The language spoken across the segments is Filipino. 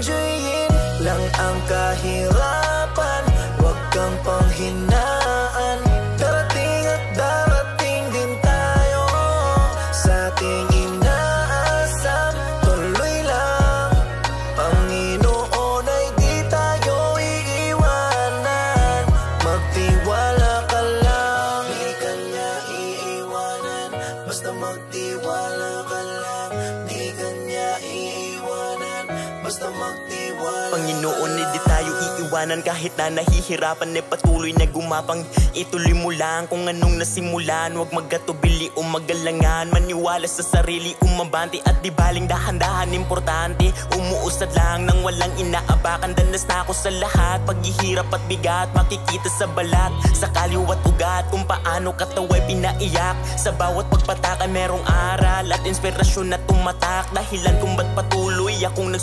enjoyin lang ang kahirapan, huwag kang panghinaan. Darating at darating din tayo sa ating inaasam. Tuloy lang, Panginoon ay di tayo iiwanan. Magtiwala ka lang, di ka niya iiwanan. Basta magtiwala ka lang, di ka niya iiwanan. Basta magtiwala. Panginoon, di tayo iiwanan. Kahit na nahihirapan, patuloy na gumapang. Ituloy mo lang kung anong nasimulan. Huwag magkatubili o magalangan. Maniwala sa sarili, umabante. At di baling dahan-dahan, importante umuusad lang nang walang inaabakan. Danas na ako sa lahat, paghihirap at bigat. Makikita sa balat, sa kaliwat ugat, kung paano kataway pinaiyak. Sa bawat pagpataka merong aral at inspirasyon na tumatak. Dahilan kung ba't patuloy akong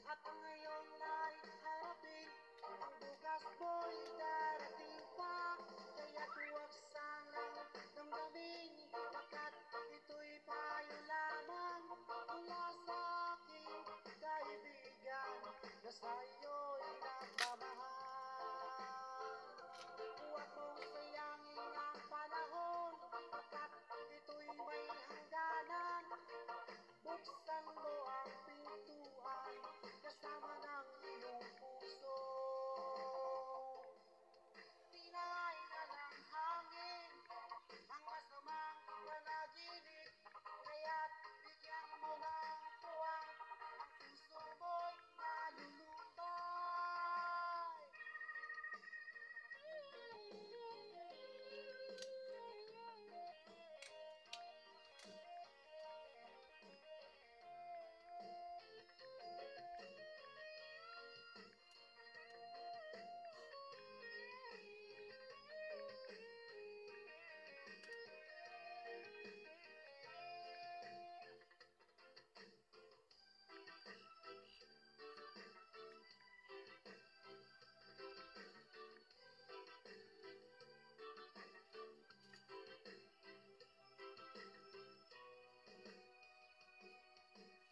at ang ngayon ay harapin. Ang bukas mo'y darating pa, kaya't huwag sanang damdamin, pagkat ito'y payo lamang mula sa aking kaibigan na sa'yo'y nagmamahal. Huwag mong sayangin ang panahon, pagkat ito'y may hangganan. Buksan mo ang pintuan kasama ng iyong puso. Tinay na ng hangin ang masamang panaginip, kaya't bigyan mo ng puwang ang puso mo'y nalulumbay.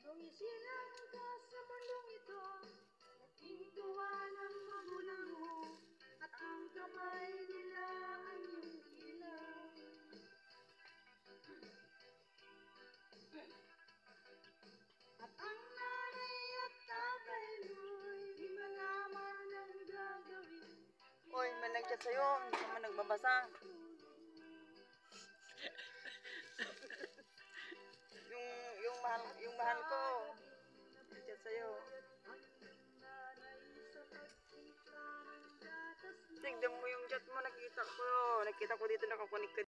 Nung isilang ka sa mundong ito, naging tuwa ng magulang mo, at ang kamay nila ang iyong ilaw. At ang nanay at tatay mo'y di malaman ang gagawin. Oy, may nag-chat sa'yo, hindi ka man nagbabasa. yung mahal ko, nag-chat sa'yo. Tignan mo yung chat mo, nakita ko dito, nakakunik ka.